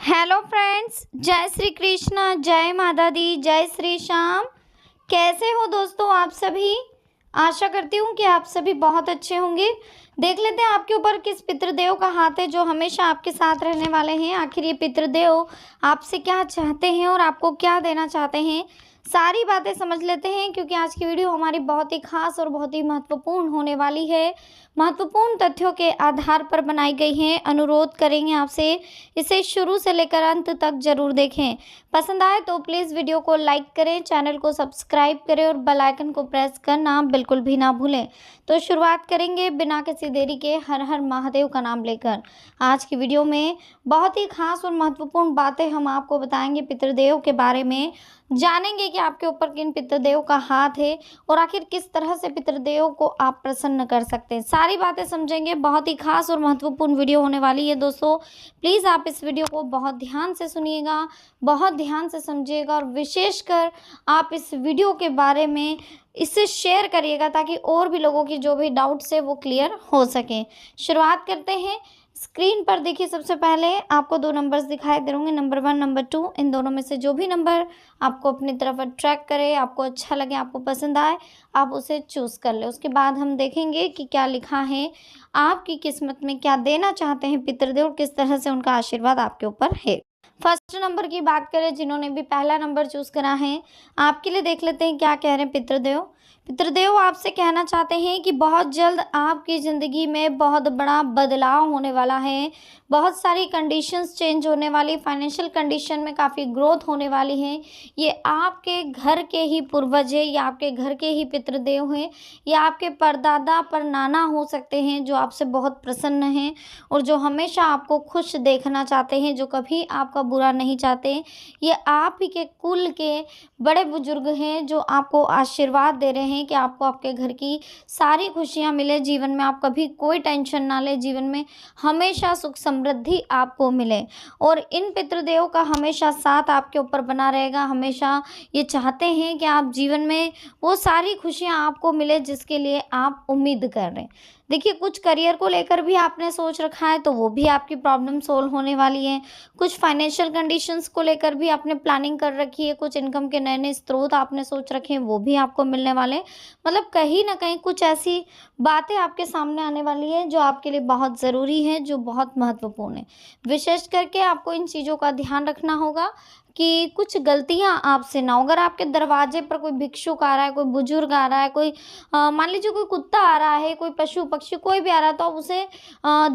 Hello friends, जय श्री कृष्णा, जय माता दी, जय श्री श्याम। कैसे हो दोस्तों आप सभी। आशा करती हूँ कि आप सभी बहुत अच्छे होंगे। देख लेते हैं आपके ऊपर किस पितृदेव का हाथ है जो हमेशा आपके साथ रहने वाले हैं। आखिर ये पितृदेव आपसे क्या चाहते हैं और आपको क्या देना चाहते हैं, सारी बातें समझ लेते हैं, क्योंकि आज की वीडियो हमारी बहुत ही खास और बहुत ही महत्वपूर्ण होने वाली है। महत्वपूर्ण तथ्यों के आधार पर बनाई गई है। अनुरोध करेंगे आपसे इसे शुरू से लेकर अंत तक जरूर देखें। पसंद आए तो प्लीज़ वीडियो को लाइक करें, चैनल को सब्सक्राइब करें और बेल आइकन को प्रेस करना बिल्कुल भी ना भूलें। तो शुरुआत करेंगे बिना किसी देरी के हर हर महादेव का नाम लेकर। आज की वीडियो में बहुत ही खास और महत्वपूर्ण बातें हम आपको बताएंगे पितृदेव के बारे में। जानेंगे कि आपके ऊपर किन पितृदेव का हाथ है और आखिर किस तरह से पितृदेव को आप प्रसन्न कर सकते हैं। सारी बातें समझेंगे। बहुत ही खास और महत्वपूर्ण वीडियो होने वाली है दोस्तों। प्लीज़ आप इस वीडियो को बहुत ध्यान से सुनिएगा, बहुत ध्यान से समझिएगा और विशेषकर आप इस वीडियो के बारे में इसे शेयर करिएगा ताकि और भी लोगों की जो भी डाउट्स है वो क्लियर हो सकें। शुरुआत करते हैं। स्क्रीन पर देखिए, सबसे पहले आपको दो नंबर्स दिखाई दे होंगे, नंबर 1, नंबर 2। इन दोनों में से जो भी नंबर आपको अपनी तरफ अट्रैक्ट करे, आपको अच्छा लगे, आपको पसंद आए, आप उसे चूज़ कर ले। उसके बाद हम देखेंगे कि क्या लिखा है, आपकी किस्मत में क्या देना चाहते हैं पितृदेव, किस तरह से उनका आशीर्वाद आपके ऊपर है। फर्स्ट नंबर की बात करें, जिन्होंने भी पहला नंबर चूज़ करा है, आपके लिए देख लेते हैं क्या कह रहे हैं पितृदेव। पितृदेव आपसे कहना चाहते हैं कि बहुत जल्द आपकी ज़िंदगी में बहुत बड़ा बदलाव होने वाला है। बहुत सारी कंडीशंस चेंज होने वाली, फाइनेंशियल कंडीशन में काफ़ी ग्रोथ होने वाली है। ये आपके घर के ही पूर्वज है, या आपके घर के ही पितृदेव हैं, या आपके परदादा परनाना हो सकते हैं जो आपसे बहुत प्रसन्न हैं और जो हमेशा आपको खुश देखना चाहते हैं, जो कभी आपका बुरा नहीं चाहते। ये आप ही के कुल के बड़े बुजुर्ग हैं जो आपको आशीर्वाद दे रहे हैं कि आपको आपके घर की सारी खुशियां मिले, जीवन में आप कभी कोई टेंशन ना ले, जीवन में हमेशा सुख समृद्धि आपको मिले। और इन पितृदेव का हमेशा साथ आपके ऊपर बना रहेगा। हमेशा ये चाहते हैं कि आप जीवन में वो सारी खुशियां आपको मिले जिसके लिए आप उम्मीद कर रहे हैं। देखिए, कुछ करियर को लेकर भी आपने सोच रखा है तो वो भी आपकी प्रॉब्लम सोल्व होने वाली है। कुछ फाइनेंशियल कंडीशंस को लेकर भी आपने प्लानिंग कर रखी है। कुछ इनकम के नए नए स्रोत आपने सोच रखे हैं, वो भी आपको मिलने वाले हैं। मतलब कहीं ना कहीं कुछ ऐसी बातें आपके सामने आने वाली है जो आपके लिए बहुत ज़रूरी है, जो बहुत महत्वपूर्ण है। विशेष करके आपको इन चीज़ों का ध्यान रखना होगा कि कुछ गलतियां आपसे ना हो। अगर आपके दरवाजे पर कोई भिक्षुक आ रहा है, कोई बुजुर्ग आ रहा है, कोई मान लीजिए कोई कुत्ता आ रहा है, कोई पशु पक्षी कोई भी आ रहा है, तो आप उसे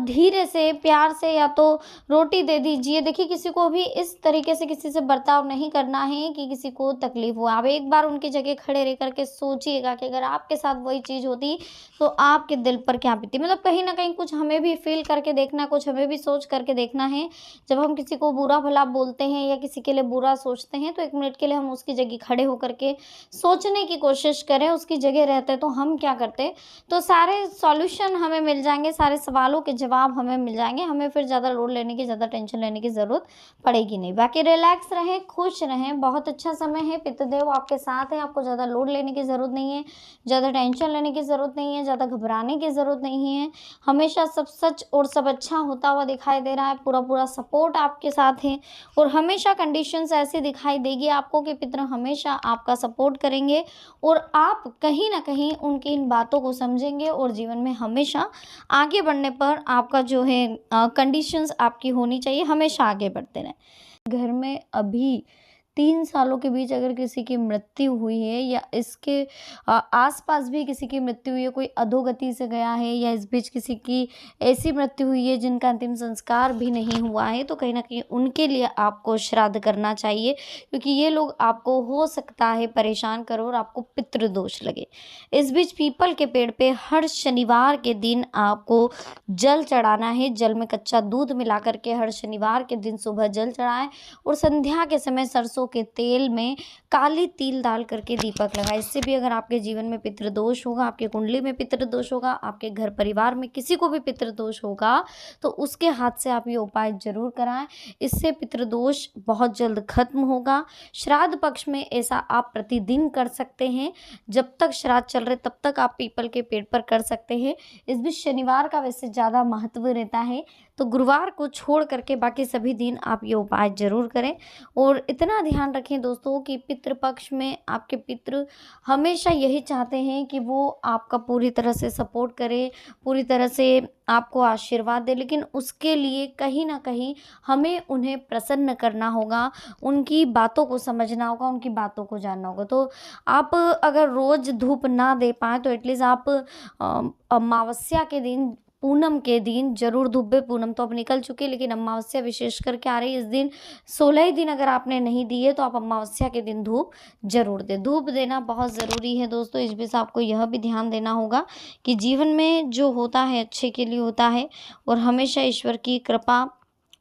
धीरे से प्यार से या तो रोटी दे दीजिए। देखिए, किसी को भी इस तरीके से किसी से बर्ताव नहीं करना है कि किसी को तकलीफ हो। आप एक बार उनकी जगह खड़े रह करके सोचिएगा कि अगर आपके साथ वही चीज़ होती तो आपके दिल पर क्या बीती। मतलब कहीं ना कहीं कुछ हमें भी फील करके देखना, कुछ हमें भी सोच करके देखना है। जब हम किसी को बुरा भला बोलते हैं या किसी के लिए बुरा सोचते हैं तो एक मिनट के लिए हम उसकी जगह खड़े होकर के सोचने की कोशिश करें, उसकी जगह रहते तो हम क्या करते। तो सारे सॉल्यूशन हमें मिल जाएंगे, सारे सवालों के जवाब हमें मिल जाएंगे। हमें फिर ज़्यादा लोड लेने की, ज़्यादा टेंशन लेने की ज़रूरत पड़ेगी नहीं। बाकी रिलैक्स रहें, खुश रहें। बहुत अच्छा समय है, पितृदेव आपके साथ है। आपको ज़्यादा लोड लेने की ज़रूरत नहीं है, ज़्यादा टेंशन लेने की ज़रूरत नहीं है, ज़्यादा घबराने की ज़रूरत नहीं है। हमेशा सब सच और सब अच्छा होता हुआ दिखाई दे रहा है। पूरा पूरा सपोर्ट आपके साथ है और हमेशा कंडीशंस ऐसी दिखाई देगी आपको कि पितृ हमेशा आपका सपोर्ट करेंगे और आप कहीं ना कहीं उनकी इन बातों को समझेंगे और जीवन में हमेशा आगे बढ़ने पर आपका जो है कंडीशंस आपकी होनी चाहिए, हमेशा आगे बढ़ते रहें। घर में अभी 3 सालों के बीच अगर किसी की मृत्यु हुई है या इसके आसपास भी किसी की मृत्यु हुई है, कोई अधोगति से गया है या इस बीच किसी की ऐसी मृत्यु हुई है जिनका अंतिम संस्कार भी नहीं हुआ है, तो कहीं ना कहीं उनके लिए आपको श्राद्ध करना चाहिए, क्योंकि ये लोग आपको हो सकता है परेशान करो और आपको पितृदोष लगे। इस बीच पीपल के पेड़ पे हर शनिवार के दिन आपको जल चढ़ाना है। जल में कच्चा दूध मिला करके हर शनिवार के दिन सुबह जल चढ़ाएं और संध्या के समय सरसों के तेल में काली तिल डाल करके दीपक लगाएं। इससे भी अगर आपके जीवन में पितृदोष होगा, आपके कुंडली में पितृदोष होगा, आपके घर परिवार में किसी को भी पितृदोष होगा, तो उसके हाथ से आप ये उपाय जरूर कराएं। इससे पितृदोष बहुत जल्द खत्म होगा। श्राद्ध पक्ष में ऐसा आप प्रतिदिन कर सकते हैं। जब तक श्राद्ध चल रहे तब तक आप पीपल के पेड़ पर कर सकते हैं। इस बीच शनिवार का वैसे ज़्यादा महत्व रहता है, तो गुरुवार को छोड़ करके बाकी सभी दिन आप ये उपाय ज़रूर करें। और इतना ध्यान रखें दोस्तों कि पितृपक्ष में आपके पितृ हमेशा यही चाहते हैं कि वो आपका पूरी तरह से सपोर्ट करें, पूरी तरह से आपको आशीर्वाद दें, लेकिन उसके लिए कहीं न कहीं हमें उन्हें प्रसन्न करना होगा, उनकी बातों को समझना होगा, उनकी बातों को जानना होगा। तो आप अगर रोज़ धूप ना दे पाएँ तो एटलीस्ट आप अमावस्या के दिन, पूनम के दिन ज़रूर धूप दें। पूनम तो अब निकल चुकी है, लेकिन अमावस्या विशेष करके आ रही है इस दिन। 16 ही दिन अगर आपने नहीं दी है तो आप अमावस्या के दिन धूप ज़रूर दें। धूप देना बहुत ज़रूरी है दोस्तों। इस बीच आपको यह भी ध्यान देना होगा कि जीवन में जो होता है अच्छे के लिए होता है, और हमेशा ईश्वर की कृपा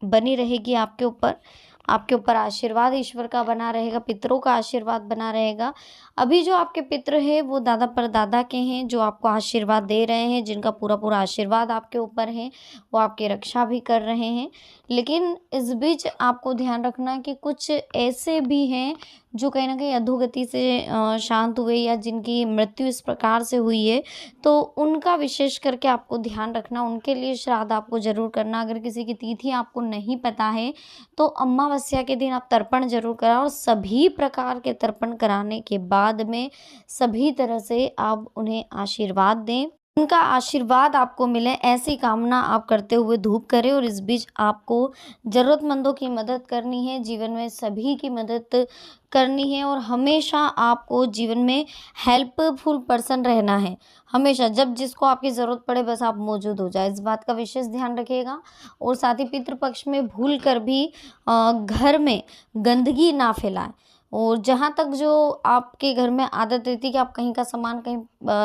बनी रहेगी आपके ऊपर आशीर्वाद ईश्वर का बना रहेगा, पितरों का आशीर्वाद बना रहेगा। अभी जो आपके पितृ हैं वो दादा परदादा के हैं, जो आपको आशीर्वाद दे रहे हैं, जिनका पूरा पूरा आशीर्वाद आपके ऊपर है, वो आपकी रक्षा भी कर रहे हैं। लेकिन इस बीच आपको ध्यान रखना है कि कुछ ऐसे भी हैं जो कहीं ना कहीं अधोगति से शांत हुए, या जिनकी मृत्यु इस प्रकार से हुई है, तो उनका विशेष करके आपको ध्यान रखना, उनके लिए श्राद्ध आपको ज़रूर करना। अगर किसी की तिथि आपको नहीं पता है तो अमावस्या के दिन आप तर्पण जरूर कराओ, और सभी प्रकार के तर्पण कराने के बाद में सभी तरह से आप उन्हें आशीर्वाद दें, उनका आशीर्वाद आपको मिले, ऐसी कामना आप करते हुए धूप करें। और इस बीच आपको ज़रूरतमंदों की मदद करनी है, जीवन में सभी की मदद करनी है, और हमेशा आपको जीवन में हेल्पफुल पर्सन रहना है। हमेशा जब जिसको आपकी ज़रूरत पड़े बस आप मौजूद हो जाए, इस बात का विशेष ध्यान रखिएगा। और साथ ही पितृपक्ष में भूल कर भी घर में गंदगी ना फैलाएं। और जहाँ तक जो आपके घर में आदत रहती है कि आप कहीं का सामान कहीं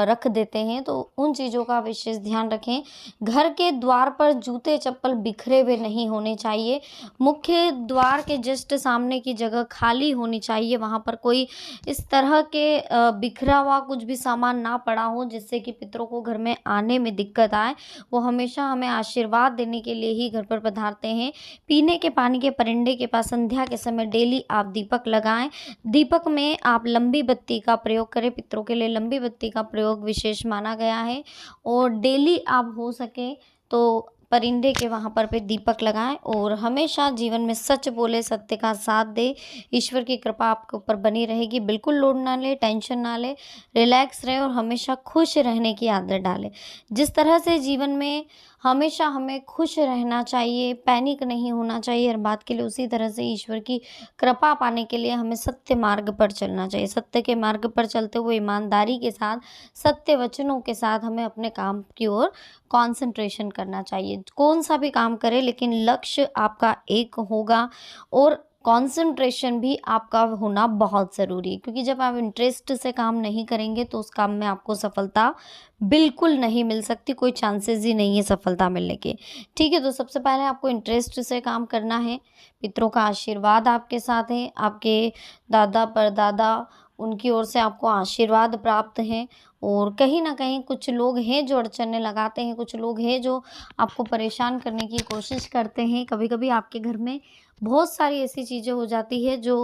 रख देते हैं, तो उन चीज़ों का विशेष ध्यान रखें। घर के द्वार पर जूते चप्पल बिखरे हुए नहीं होने चाहिए। मुख्य द्वार के जस्ट सामने की जगह खाली होनी चाहिए, वहाँ पर कोई इस तरह के बिखरा हुआ कुछ भी सामान ना पड़ा हो जिससे कि पितरों को घर में आने में दिक्कत आए। वो हमेशा हमें आशीर्वाद देने के लिए ही घर पर पधारते हैं। पीने के पानी के परिंदे के पास संध्या के समय डेली आप दीपक लगाएं। दीपक में आप लंबी बत्ती का प्रयोग करें, पितरों के लिए लंबी बत्ती का प्रयोग विशेष माना गया है। और डेली आप हो सके तो परिंदे के वहाँ पर पे दीपक लगाएं, और हमेशा जीवन में सच बोले, सत्य का साथ दे। ईश्वर की कृपा आपके ऊपर बनी रहेगी। बिल्कुल लोड ना ले, टेंशन ना ले, रिलैक्स रहे और हमेशा खुश रहने की आदत डालें। जिस तरह से जीवन में हमेशा हमें खुश रहना चाहिए, पैनिक नहीं होना चाहिए हर बात के लिए, उसी तरह से ईश्वर की कृपा पाने के लिए हमें सत्य मार्ग पर चलना चाहिए। सत्य के मार्ग पर चलते हुए ईमानदारी के साथ, सत्य वचनों के साथ हमें अपने काम की ओर कंसंट्रेशन करना चाहिए। कौन सा भी काम करें लेकिन लक्ष्य आपका एक होगा, और कंसंट्रेशन भी आपका होना बहुत ज़रूरी है, क्योंकि जब आप इंटरेस्ट से काम नहीं करेंगे तो उस काम में आपको सफलता बिल्कुल नहीं मिल सकती, कोई चांसेस ही नहीं है सफलता मिलने के। ठीक है, तो सबसे पहले आपको इंटरेस्ट से काम करना है। पितरों का आशीर्वाद आपके साथ है, आपके दादा परदादा उनकी ओर से आपको आशीर्वाद प्राप्त है। और कहीं ना कहीं कुछ लोग हैं जो अड़चने लगाते हैं, कुछ लोग हैं जो आपको परेशान करने की कोशिश करते हैं। कभी कभी आपके घर में बहुत सारी ऐसी चीज़ें हो जाती है जो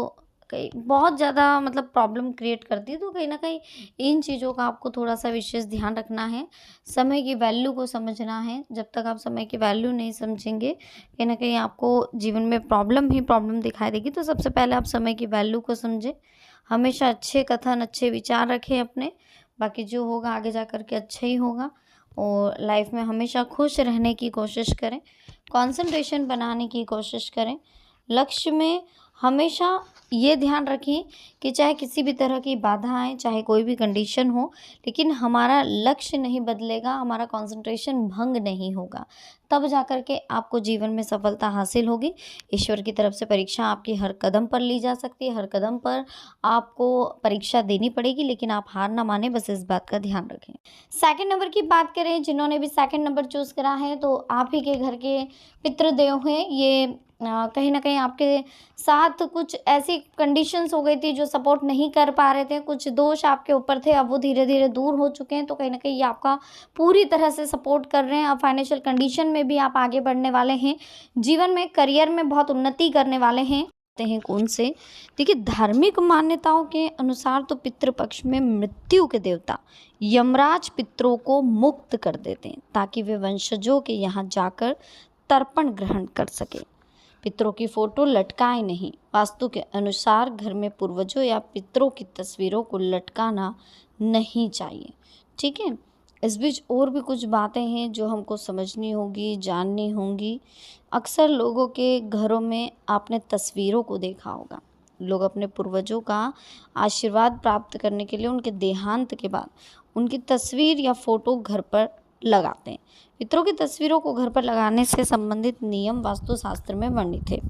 कई बहुत ज़्यादा मतलब प्रॉब्लम क्रिएट करती है, तो कहीं ना कहीं इन चीज़ों का आपको थोड़ा सा विशेष ध्यान रखना है। समय की वैल्यू को समझना है। जब तक आप समय की वैल्यू नहीं समझेंगे, कहीं ना कहीं आपको जीवन में प्रॉब्लम ही प्रॉब्लम दिखाई देगी। तो सबसे पहले आप समय की वैल्यू को समझें। हमेशा अच्छे कथन, अच्छे विचार रखें अपने, बाकी जो होगा आगे जा कर के अच्छा ही होगा। और लाइफ में हमेशा खुश रहने की कोशिश करें, कंसंट्रेशन बनाने की कोशिश करें। लक्ष्य में हमेशा ये ध्यान रखें कि चाहे किसी भी तरह की बाधा आए, चाहे कोई भी कंडीशन हो, लेकिन हमारा लक्ष्य नहीं बदलेगा, हमारा कंसंट्रेशन भंग नहीं होगा, तब जाकर के आपको जीवन में सफलता हासिल होगी। ईश्वर की तरफ से परीक्षा आपकी हर कदम पर ली जा सकती है, हर कदम पर आपको परीक्षा देनी पड़ेगी, लेकिन आप हार ना माने, बस इस बात का ध्यान रखें। सेकंड नंबर की बात करें, जिन्होंने भी सेकंड नंबर चूज़ करा है, तो आप ही के घर के पितृदेव हैं। ये कहीं ना कहीं आपके साथ कुछ ऐसी कंडीशंस हो गई थी जो सपोर्ट नहीं कर पा रहे थे, कुछ दोष आपके ऊपर थे, अब वो धीरे धीरे दूर हो चुके हैं। तो कहीं ना कहीं ये आपका पूरी तरह से सपोर्ट कर रहे हैं। अब फाइनेंशियल कंडीशन में भी आप आगे बढ़ने वाले हैं, जीवन में करियर में बहुत उन्नति करने वाले हैं। कौन से, देखिए धार्मिक मान्यताओं के अनुसार तो पितृपक्ष में मृत्यु के देवता यमराज पितरों को मुक्त कर देते हैं, ताकि वे वंशजों के यहाँ जाकर तर्पण ग्रहण कर सके। पितरों की फोटो लटकाएं नहीं। वास्तु के अनुसार घर में पूर्वजों या पितरों की तस्वीरों को लटकाना नहीं चाहिए। ठीक है। इस बीच और भी कुछ बातें हैं जो हमको समझनी होगी, जाननी होंगी। अक्सर लोगों के घरों में आपने तस्वीरों को देखा होगा। लोग अपने पूर्वजों का आशीर्वाद प्राप्त करने के लिए उनके देहांत के बाद उनकी तस्वीर या फोटो घर पर लगाते हैं। पितरों की तस्वीरों को घर पर लगाने से संबंधित नियम वास्तुशास्त्र में वर्णित थे।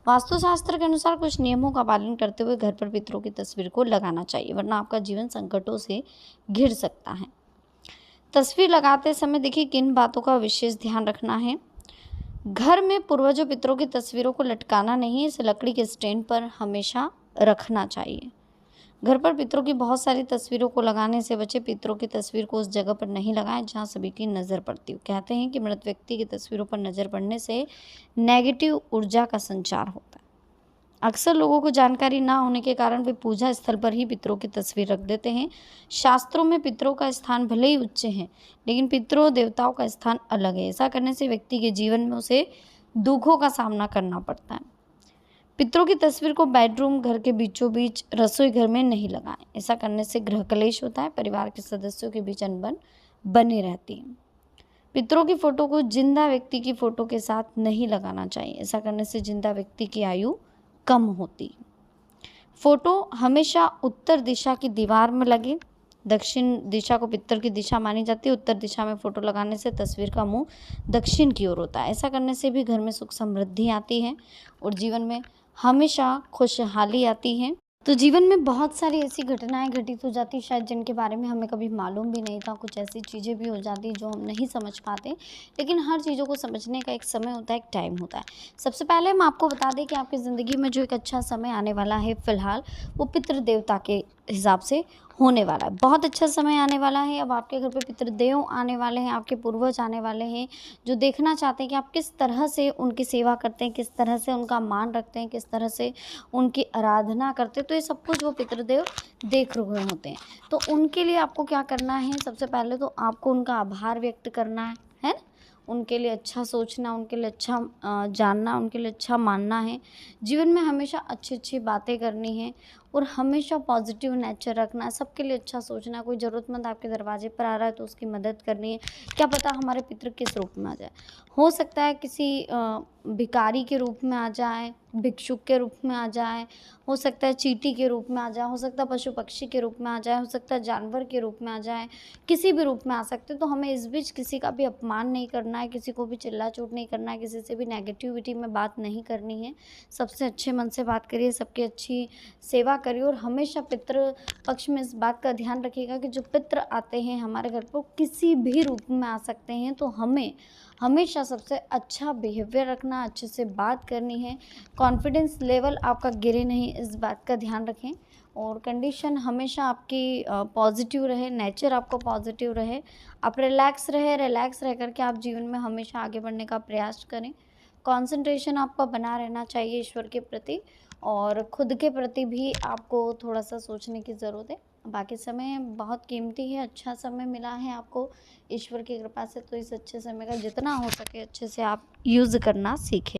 वास्तुशास्त्र के अनुसार कुछ नियमों का पालन करते हुए घर पर पितरों की तस्वीर को लगाना चाहिए, वरना आपका जीवन संकटों से घिर सकता है। तस्वीर लगाते समय देखिए किन बातों का विशेष ध्यान रखना है। घर में पूर्वजों पितरों की तस्वीरों को लटकाना नहीं, इसे लकड़ी के स्टैंड पर हमेशा रखना चाहिए। घर पर पितरों की बहुत सारी तस्वीरों को लगाने से बचे। पितरों की तस्वीर को उस जगह पर नहीं लगाएं जहां सभी की नज़र पड़ती हो। कहते हैं कि मृत व्यक्ति की तस्वीरों पर नज़र पड़ने से नेगेटिव ऊर्जा का संचार होता है। अक्सर लोगों को जानकारी ना होने के कारण वे पूजा स्थल पर ही पितरों की तस्वीर रख देते हैं। शास्त्रों में पितरों का स्थान भले ही उच्च है, लेकिन पितरों देवताओं का स्थान अलग है। ऐसा करने से व्यक्ति के जीवन में उसे दुखों का सामना करना पड़ता है। पितरों की तस्वीर को बेडरूम, घर के बीचों बीच, रसोई घर में नहीं लगाएं। ऐसा करने से गृह कलेश होता है, परिवार के सदस्यों के बीच अनबन बनी रहती है। पितरों की फोटो को जिंदा व्यक्ति की फोटो के साथ नहीं लगाना चाहिए। ऐसा करने से जिंदा व्यक्ति की आयु कम होती है। फोटो हमेशा उत्तर दिशा की दीवार में लगे। दक्षिण दिशा को पितर की दिशा मानी जाती है। उत्तर दिशा में फोटो लगाने से तस्वीर का मुंह दक्षिण की ओर होता है। ऐसा करने से भी घर में सुख समृद्धि आती है और जीवन में हमेशा खुशहाली आती है। तो जीवन में बहुत सारी ऐसी घटनाएं घटित हो जाती शायद जिनके बारे में हमें कभी मालूम भी नहीं था। कुछ ऐसी चीज़ें भी हो जाती जो हम नहीं समझ पाते, लेकिन हर चीज़ों को समझने का एक समय होता है, एक टाइम होता है। सबसे पहले हम आपको बता दें कि आपकी ज़िंदगी में जो एक अच्छा समय आने वाला है फ़िलहाल, वो पितृ देवता के हिसाब से होने वाला है। बहुत अच्छा समय आने वाला है। अब आपके घर पे पितृदेव आने वाले हैं, आपके पूर्वज आने वाले हैं, जो देखना चाहते हैं कि आप किस तरह से उनकी सेवा करते हैं, किस तरह से उनका मान रखते हैं, किस तरह से उनकी आराधना करते हैं। तो ये सब कुछ वो पितृदेव देख रहे होते हैं। तो उनके लिए आपको क्या करना है, सबसे पहले तो आपको उनका आभार व्यक्त करना है ना? उनके लिए अच्छा सोचना, उनके लिए अच्छा जानना, उनके लिए अच्छा मानना है। जीवन में हमेशा अच्छी अच्छी बातें करनी है और हमेशा पॉजिटिव नेचर रखना है। सबके लिए अच्छा सोचना। कोई ज़रूरतमंद आपके दरवाजे पर आ रहा है तो उसकी मदद करनी है। क्या पता हमारे पितृ किस रूप में आ जाए। हो सकता है किसी भिखारी के रूप में आ जाए, भिक्षुक के रूप में आ जाए, हो सकता है चींटी के रूप में आ जाए, हो सकता है पशु पक्षी के रूप में आ जाए, हो सकता है जानवर के रूप में आ जाए, किसी भी रूप में आ सकते। तो हमें इस बीच किसी का भी अपमान नहीं करना है, किसी को भी चिल्ला चोट नहीं करना है, किसी से भी नेगेटिविटी में बात नहीं करनी है। सबसे अच्छे मन से बात करिए, सबकी अच्छी सेवा करिए और हमेशा पितृ पक्ष में इस बात का ध्यान रखिएगा कि जो पितृ आते हैं हमारे घर पर किसी भी रूप में आ सकते हैं। तो हमें हमेशा सबसे अच्छा बिहेवियर रखना, अच्छे से बात करनी है। कॉन्फिडेंस लेवल आपका गिरे नहीं, इस बात का ध्यान रखें। और कंडीशन हमेशा आपकी पॉजिटिव रहे, नेचर आपको पॉजिटिव रहे, आप रिलैक्स रह करके आप जीवन में हमेशा आगे बढ़ने का प्रयास करें। कंसंट्रेशन आपका बना रहना चाहिए ईश्वर के प्रति और खुद के प्रति भी आपको थोड़ा सा सोचने की ज़रूरत है। बाकी समय बहुत कीमती है, अच्छा समय मिला है आपको ईश्वर की कृपा से। तो इस अच्छे समय का जितना हो सके अच्छे से आप यूज़ करना सीखें।